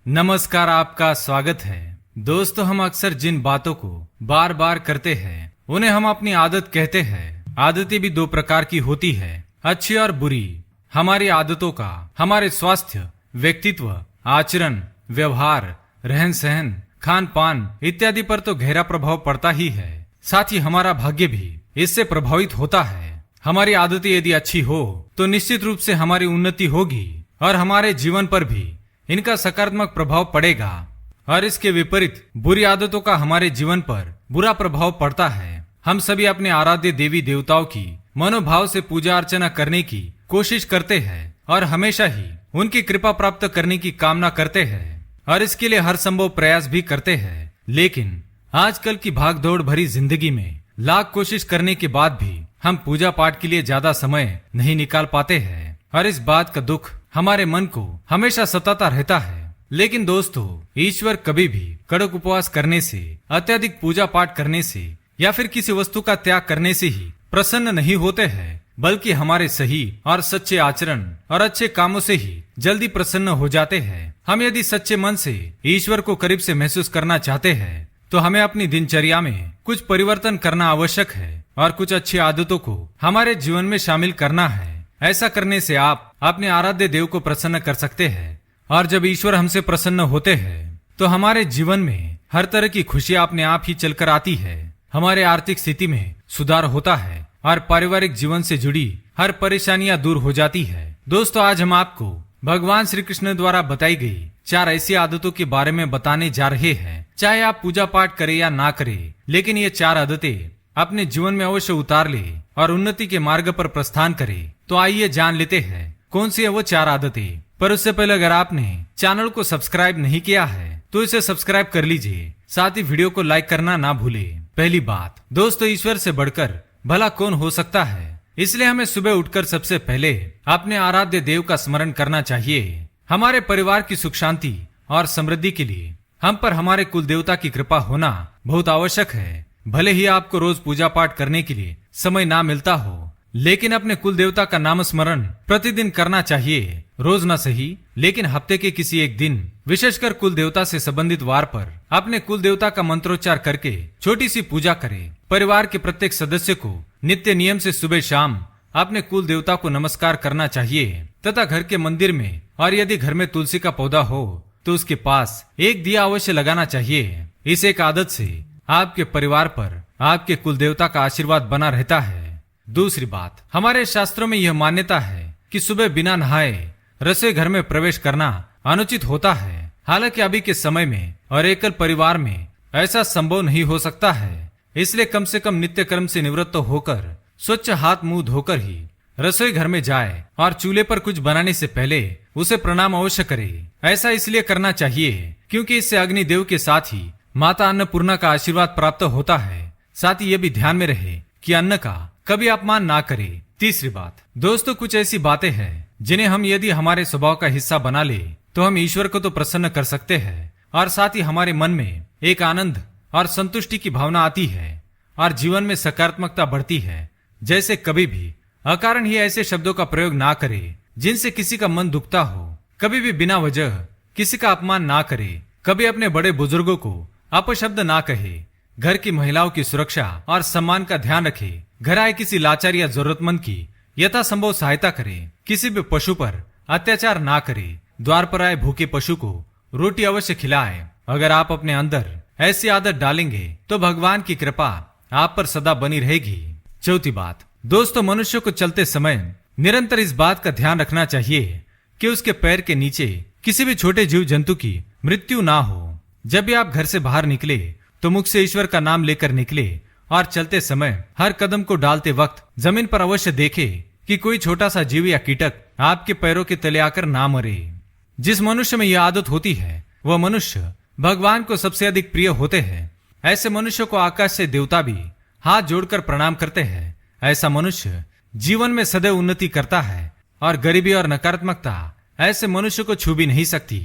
नमस्कार, आपका स्वागत है। दोस्तों, हम अक्सर जिन बातों को बार बार करते हैं उन्हें हम अपनी आदत कहते हैं। आदतें भी दो प्रकार की होती है, अच्छी और बुरी। हमारी आदतों का हमारे स्वास्थ्य, व्यक्तित्व, आचरण, व्यवहार, रहन सहन, खान पान इत्यादि पर तो गहरा प्रभाव पड़ता ही है। साथ ही हमारा भाग्य भी इससे प्रभावित होता है। हमारी आदतें यदि अच्छी हो तो निश्चित रूप से हमारी उन्नति होगी और हमारे जीवन पर भी इनका सकारात्मक प्रभाव पड़ेगा। और इसके विपरीत बुरी आदतों का हमारे जीवन पर बुरा प्रभाव पड़ता है। हम सभी अपने आराध्य देवी देवताओं की मनोभाव से पूजा अर्चना करने की कोशिश करते हैं और हमेशा ही उनकी कृपा प्राप्त करने की कामना करते हैं और इसके लिए हर संभव प्रयास भी करते हैं। लेकिन आजकल की भागदौड़ भरी जिंदगी में लाख कोशिश करने के बाद भी हम पूजा पाठ के लिए ज्यादा समय नहीं निकाल पाते हैं और इस बात का दुख हमारे मन को हमेशा सताता रहता है। लेकिन दोस्तों, ईश्वर कभी भी कड़क उपवास करने से, अत्यधिक पूजा पाठ करने से या फिर किसी वस्तु का त्याग करने से ही प्रसन्न नहीं होते हैं, बल्कि हमारे सही और सच्चे आचरण और अच्छे कामों से ही जल्दी प्रसन्न हो जाते हैं। हम यदि सच्चे मन से ईश्वर को करीब से महसूस करना चाहते हैं तो हमें अपनी दिनचर्या में कुछ परिवर्तन करना आवश्यक है और कुछ अच्छी आदतों को हमारे जीवन में शामिल करना है। ऐसा करने से आप अपने आराध्य देव को प्रसन्न कर सकते हैं और जब ईश्वर हमसे प्रसन्न होते हैं तो हमारे जीवन में हर तरह की खुशियां अपने आप ही चलकर आती है। हमारे आर्थिक स्थिति में सुधार होता है और पारिवारिक जीवन से जुड़ी हर परेशानियां दूर हो जाती है। दोस्तों, आज हम आपको भगवान श्री कृष्ण द्वारा बताई गई 4 ऐसी आदतों के बारे में बताने जा रहे हैं। चाहे आप पूजा पाठ करें या ना करें, लेकिन ये 4 आदतें अपने जीवन में अवश्य उतार ले और उन्नति के मार्ग पर प्रस्थान करे। तो आइए जान लेते हैं कौन सी है वो 4 आदतें। पर उससे पहले अगर आपने चैनल को सब्सक्राइब नहीं किया है तो इसे सब्सक्राइब कर लीजिए। साथ ही वीडियो को लाइक करना ना भूले। पहली बात, दोस्तों, ईश्वर से बढ़कर भला कौन हो सकता है, इसलिए हमें सुबह उठकर सबसे पहले अपने आराध्य देव का स्मरण करना चाहिए। हमारे परिवार की सुख शांति और समृद्धि के लिए हम पर हमारे कुल देवता की कृपा होना बहुत आवश्यक है। भले ही आपको रोज पूजा पाठ करने के लिए समय ना मिलता हो, लेकिन अपने कुल देवता का नाम स्मरण प्रतिदिन करना चाहिए। रोज न सही, लेकिन हफ्ते के किसी एक दिन, विशेषकर कुल देवता से संबंधित वार पर अपने कुल देवता का मंत्रोच्चार करके छोटी सी पूजा करें। परिवार के प्रत्येक सदस्य को नित्य नियम से सुबह शाम अपने कुल देवता को नमस्कार करना चाहिए तथा घर के मंदिर में और यदि घर में तुलसी का पौधा हो तो उसके पास एक दिया अवश्य लगाना चाहिए। इस एक आदत से आपके परिवार पर आपके कुल देवता का आशीर्वाद बना रहता है। दूसरी बात, हमारे शास्त्रों में यह मान्यता है कि सुबह बिना नहाए रसोई घर में प्रवेश करना अनुचित होता है। हालांकि अभी के समय में और एकल परिवार में ऐसा संभव नहीं हो सकता है, इसलिए कम से कम नित्य कर्म से निवृत्त होकर स्वच्छ हाथ मुंह धोकर ही रसोई घर में जाए और चूल्हे पर कुछ बनाने से पहले उसे प्रणाम अवश्य करे। ऐसा इसलिए करना चाहिए क्योंकि इससे अग्निदेव के साथ ही माता अन्नपूर्णा का आशीर्वाद प्राप्त होता है। साथ ही ये भी ध्यान में रहे कि अन्न का कभी अपमान ना करे। तीसरी बात, दोस्तों, कुछ ऐसी बातें हैं जिन्हें हम यदि हमारे स्वभाव का हिस्सा बना ले तो हम ईश्वर को तो प्रसन्न कर सकते हैं और साथ ही हमारे मन में एक आनंद और संतुष्टि की भावना आती है और जीवन में सकारात्मकता बढ़ती है। जैसे कभी भी अकारण ही ऐसे शब्दों का प्रयोग ना करे जिनसे किसी का मन दुखता हो। कभी भी बिना वजह किसी का अपमान ना करे। कभी अपने बड़े बुजुर्गों को अपशब्द ना कहे। घर की महिलाओं की सुरक्षा और सम्मान का ध्यान रखे। घर आए किसी लाचार या जरूरतमंद की यथासंभव सहायता करे। किसी भी पशु पर अत्याचार ना करे। द्वार पर आए भूखे पशु को रोटी अवश्य खिलाए। अगर आप अपने अंदर ऐसी आदत डालेंगे तो भगवान की कृपा आप पर सदा बनी रहेगी। चौथी बात, दोस्तों, मनुष्य को चलते समय निरंतर इस बात का ध्यान रखना चाहिए कि उसके पैर के नीचे किसी भी छोटे जीव जंतु की मृत्यु ना हो। जब भी आप घर से बाहर निकले तो मुख से ईश्वर का नाम लेकर निकले और चलते समय हर कदम को डालते वक्त जमीन पर अवश्य देखे कि कोई छोटा सा जीव या कीटक आपके पैरों के तले आकर ना मरे। जिस मनुष्य में यह आदत होती है वह मनुष्य भगवान को सबसे अधिक प्रिय होते हैं। ऐसे मनुष्य को आकाश से देवता भी हाथ जोड़कर प्रणाम करते हैं। ऐसा मनुष्य जीवन में सदैव उन्नति करता है और गरीबी और नकारात्मकता ऐसे मनुष्य को छू भी नहीं सकती।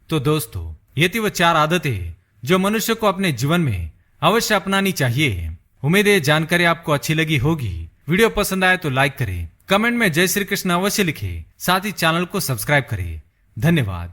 तो दोस्तों, ये थी वो 4 आदतें जो मनुष्य को अपने जीवन में अवश्य अपनानी चाहिए। उम्मीद है जानकारी आपको अच्छी लगी होगी। वीडियो पसंद आए तो लाइक करें, कमेंट में जय श्री कृष्ण अवश्य लिखें। साथ ही चैनल को सब्सक्राइब करें। धन्यवाद।